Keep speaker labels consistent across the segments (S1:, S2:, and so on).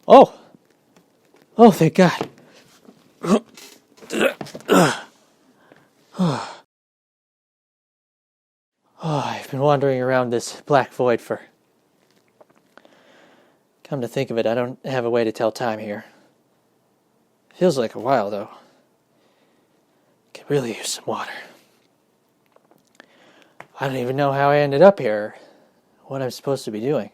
S1: Oh! Oh, thank God. Oh, I've been wandering around this black void for... Come to think of it, I don't have a way to tell time here. Feels like a while, though. Could really use some water. I don't even know how I ended up here, or what I'm supposed to be doing.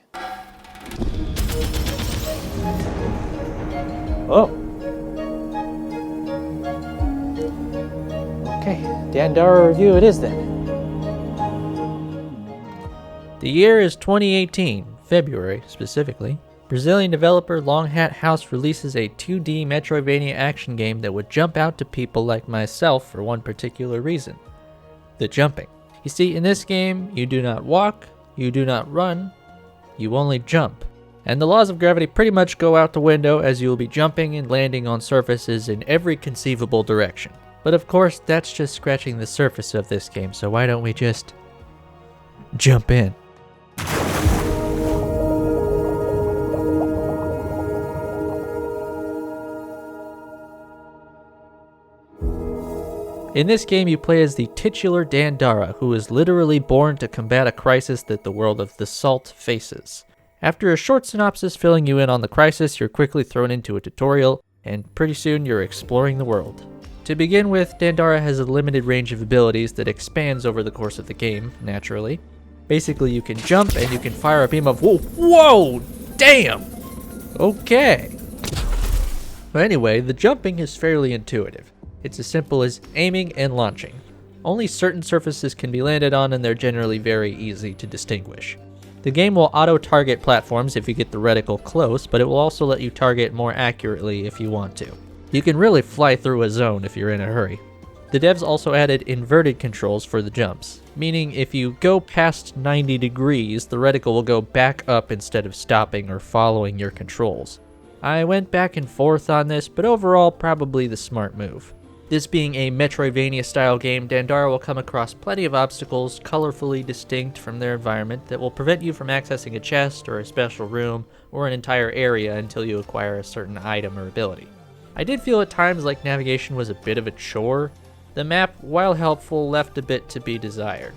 S1: Oh! Okay, Dandara review it is then.
S2: The year is 2018, February specifically. Brazilian developer Long Hat House releases a 2D Metroidvania action game that would jump out to people like myself for one particular reason: the jumping. You see, in this game, you do not walk, you do not run, you only jump. And the laws of gravity pretty much go out the window, as you will be jumping and landing on surfaces in every conceivable direction. But of course, that's just scratching the surface of this game, so why don't we just jump in? In this game, you play as the titular Dandara, who is literally born to combat a crisis that the world of the Salt faces. After a short synopsis filling you in on the crisis, you're quickly thrown into a tutorial, and pretty soon you're exploring the world. To begin with, Dandara has a limited range of abilities that expands over the course of the game, naturally. Basically, you can jump and you can fire a beam of... Whoa! Damn! Okay. But anyway, the jumping is fairly intuitive. It's as simple as aiming and launching. Only certain surfaces can be landed on, and they're generally very easy to distinguish. The game will auto-target platforms if you get the reticle close, but it will also let you target more accurately if you want to. You can really fly through a zone if you're in a hurry. The devs also added inverted controls for the jumps, meaning if you go past 90 degrees, the reticle will go back up instead of stopping or following your controls. I went back and forth on this, but overall probably the smart move. This being a Metroidvania-style game, Dandara will come across plenty of obstacles, colorfully distinct from their environment, that will prevent you from accessing a chest or a special room or an entire area until you acquire a certain item or ability. I did feel at times like navigation was a bit of a chore. The map, while helpful, left a bit to be desired.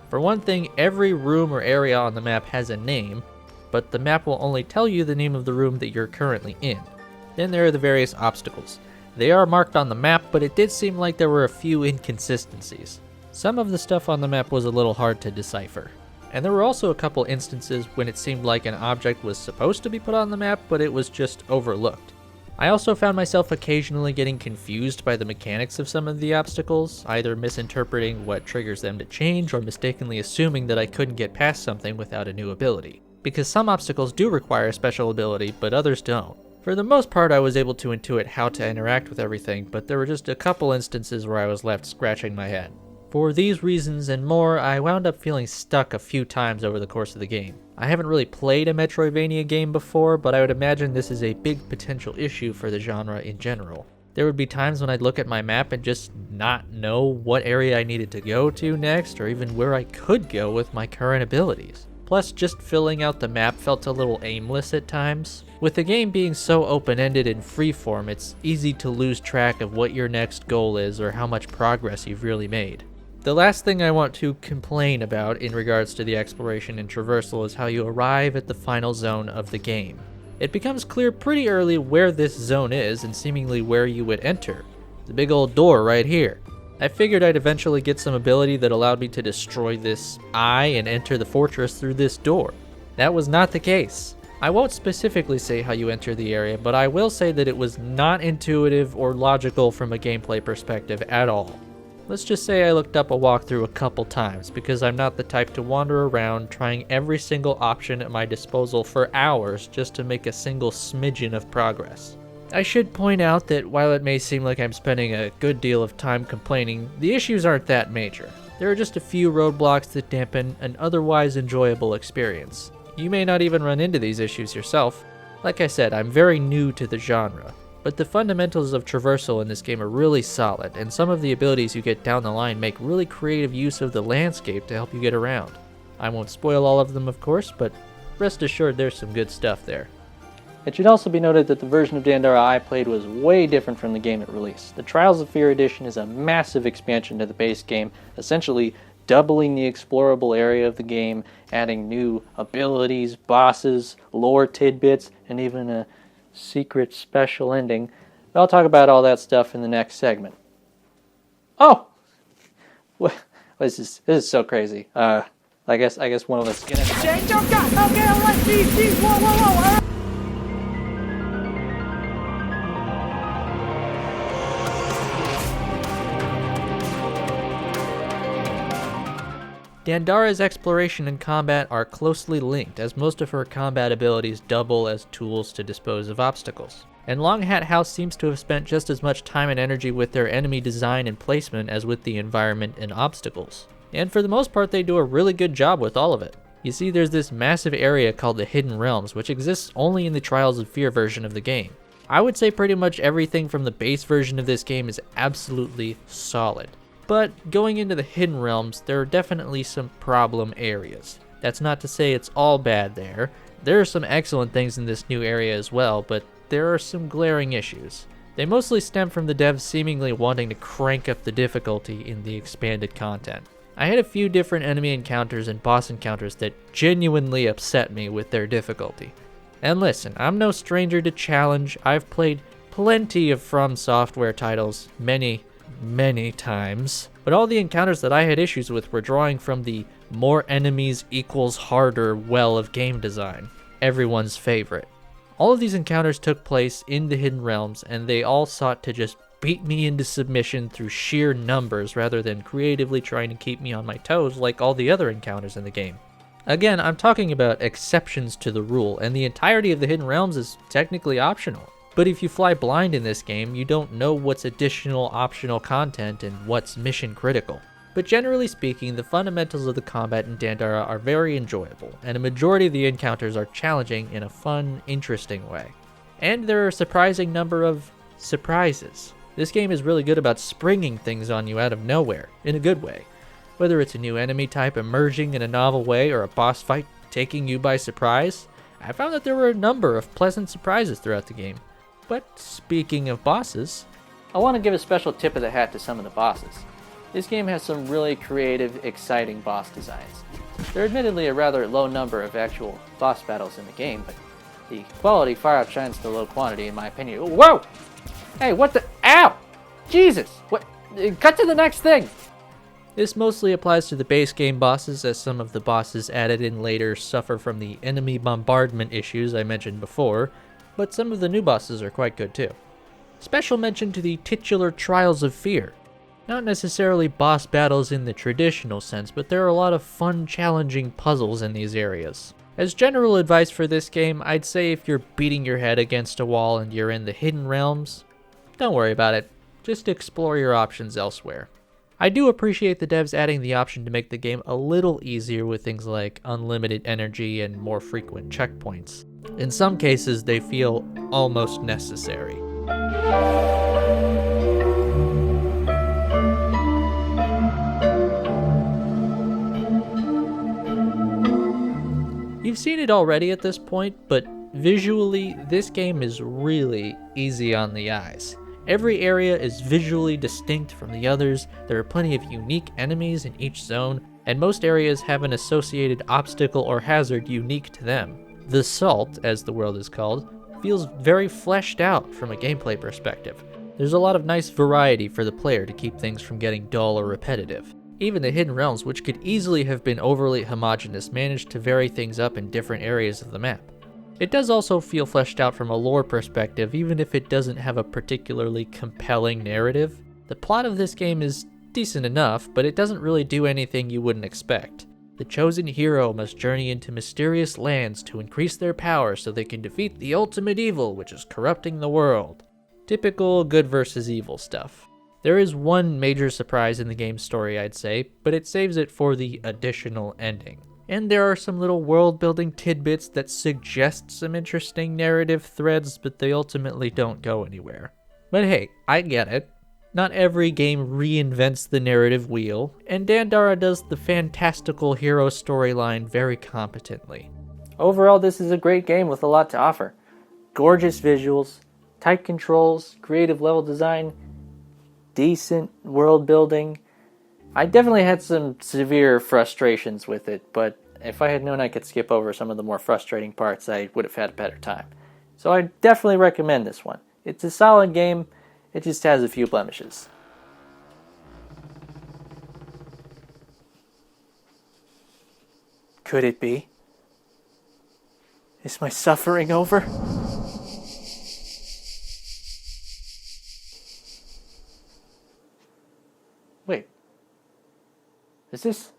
S2: For one thing, every room or area on the map has a name, but the map will only tell you the name of the room that you're currently in. Then there are the various obstacles. They are marked on the map, but it did seem like there were a few inconsistencies. Some of the stuff on the map was a little hard to decipher. And there were also a couple instances when it seemed like an object was supposed to be put on the map, but it was just overlooked. I also found myself occasionally getting confused by the mechanics of some of the obstacles, either misinterpreting what triggers them to change or mistakenly assuming that I couldn't get past something without a new ability. Because some obstacles do require a special ability, but others don't. For the most part, I was able to intuit how to interact with everything, but there were just a couple instances where I was left scratching my head. For these reasons and more, I wound up feeling stuck a few times over the course of the game. I haven't really played a Metroidvania game before, but I would imagine this is a big potential issue for the genre in general. There would be times when I'd look at my map and just not know what area I needed to go to next, or even where I could go with my current abilities. Plus, just filling out the map felt a little aimless at times. With the game being so open-ended and freeform, it's easy to lose track of what your next goal is or how much progress you've really made. The last thing I want to complain about in regards to the exploration and traversal is how you arrive at the final zone of the game. It becomes clear pretty early where this zone is and seemingly where you would enter. The big old door right here. I figured I'd eventually get some ability that allowed me to destroy this eye and enter the fortress through this door. That was not the case. I won't specifically say how you enter the area, but I will say that it was not intuitive or logical from a gameplay perspective at all. Let's just say I looked up a walkthrough a couple times, because I'm not the type to wander around trying every single option at my disposal for hours just to make a single smidgen of progress. I should point out that while it may seem like I'm spending a good deal of time complaining, the issues aren't that major. There are just a few roadblocks that dampen an otherwise enjoyable experience. You may not even run into these issues yourself. Like I said, I'm very new to the genre, but the fundamentals of traversal in this game are really solid, and some of the abilities you get down the line make really creative use of the landscape to help you get around. I won't spoil all of them, of course, but rest assured there's some good stuff there.
S1: It should also be noted that the version of Dandara I played was way different from the game at release. The Trials of Fear edition is a massive expansion to the base game, essentially doubling the explorable area of the game, adding new abilities, bosses, lore tidbits, and even a secret special ending. But I'll talk about all that stuff in the next segment. Oh! This is so crazy. I guess one of us is gonna...
S2: Dandara's exploration and combat are closely linked, as most of her combat abilities double as tools to dispose of obstacles. And Long Hat House seems to have spent just as much time and energy with their enemy design and placement as with the environment and obstacles. And for the most part, they do a really good job with all of it. You see, there's this massive area called the Hidden Realms, which exists only in the Trials of Fear version of the game. I would say pretty much everything from the base version of this game is absolutely solid. But going into the Hidden Realms, there are definitely some problem areas. That's not to say it's all bad there. There are some excellent things in this new area as well, but there are some glaring issues. They mostly stem from the devs seemingly wanting to crank up the difficulty in the expanded content. I had a few different enemy encounters and boss encounters that genuinely upset me with their difficulty. And listen, I'm no stranger to challenge. I've played plenty of From Software titles, many times, but all the encounters that I had issues with were drawing from the more enemies equals harder well of game design, everyone's favorite. All of these encounters took place in the Hidden Realms, and they all sought to just beat me into submission through sheer numbers rather than creatively trying to keep me on my toes like all the other encounters in the game. Again, I'm talking about exceptions to the rule, and the entirety of the Hidden Realms is technically optional. But if you fly blind in this game, you don't know what's additional optional content and what's mission critical. But generally speaking, the fundamentals of the combat in Dandara are very enjoyable, and a majority of the encounters are challenging in a fun, interesting way. And there are a surprising number of surprises. This game is really good about springing things on you out of nowhere, in a good way. Whether it's a new enemy type emerging in a novel way or a boss fight taking you by surprise, I found that there were a number of pleasant surprises throughout the game. But speaking of bosses,
S1: I want to give a special tip of the hat to some of the bosses. This game has some really creative, exciting boss designs. There are admittedly a rather low number of actual boss battles in the game, but the quality far outshines the low quantity in my opinion. Whoa! Hey, what the... Ow! Jesus! What? Cut to the next thing!
S2: This mostly applies to the base game bosses, as some of the bosses added in later suffer from the enemy bombardment issues I mentioned before, but some of the new bosses are quite good too. Special mention to the titular Trials of Fear. Not necessarily boss battles in the traditional sense, but there are a lot of fun, challenging puzzles in these areas. As general advice for this game, I'd say if you're beating your head against a wall and you're in the Hidden Realms, don't worry about it. Just explore your options elsewhere. I do appreciate the devs adding the option to make the game a little easier with things like unlimited energy and more frequent checkpoints. In some cases, they feel almost necessary. You've seen it already at this point, but visually, this game is really easy on the eyes. Every area is visually distinct from the others, there are plenty of unique enemies in each zone, and most areas have an associated obstacle or hazard unique to them. The Salt, as the world is called, feels very fleshed out from a gameplay perspective. There's a lot of nice variety for the player to keep things from getting dull or repetitive. Even the Hidden Realms, which could easily have been overly homogeneous, managed to vary things up in different areas of the map. It does also feel fleshed out from a lore perspective, even if it doesn't have a particularly compelling narrative. The plot of this game is decent enough, but it doesn't really do anything you wouldn't expect. The chosen hero must journey into mysterious lands to increase their power so they can defeat the ultimate evil, which is corrupting the world. Typical good versus evil stuff. There is one major surprise in the game's story, I'd say, but it saves it for the additional ending. And there are some little world-building tidbits that suggest some interesting narrative threads, but they ultimately don't go anywhere. But hey, I get it. Not every game reinvents the narrative wheel, and Dandara does the fantastical hero storyline very competently.
S1: Overall, this is a great game with a lot to offer. Gorgeous visuals, tight controls, creative level design, decent world building. I definitely had some severe frustrations with it, but if I had known I could skip over some of the more frustrating parts, I would have had a better time. So I definitely recommend this one. It's a solid game, it just has a few blemishes. Could it be? Is my suffering over? Wait. Is this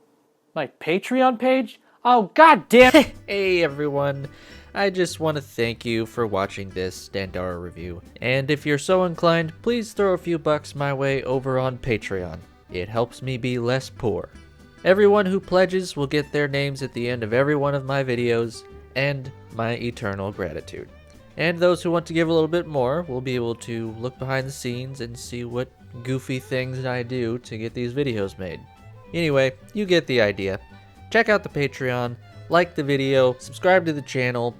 S1: my Patreon page? Oh, god damn it!
S2: Hey everyone, I just want to thank you for watching this Dandara review. And if you're so inclined, please throw a few bucks my way over on Patreon. It helps me be less poor. Everyone who pledges will get their names at the end of every one of my videos, and my eternal gratitude. And those who want to give a little bit more will be able to look behind the scenes and see what goofy things I do to get these videos made. Anyway, you get the idea. Check out the Patreon, like the video, subscribe to the channel,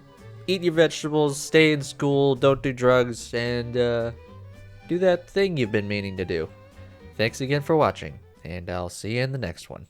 S2: eat your vegetables, stay in school, don't do drugs, and do that thing you've been meaning to do. Thanks again for watching, and I'll see you in the next one.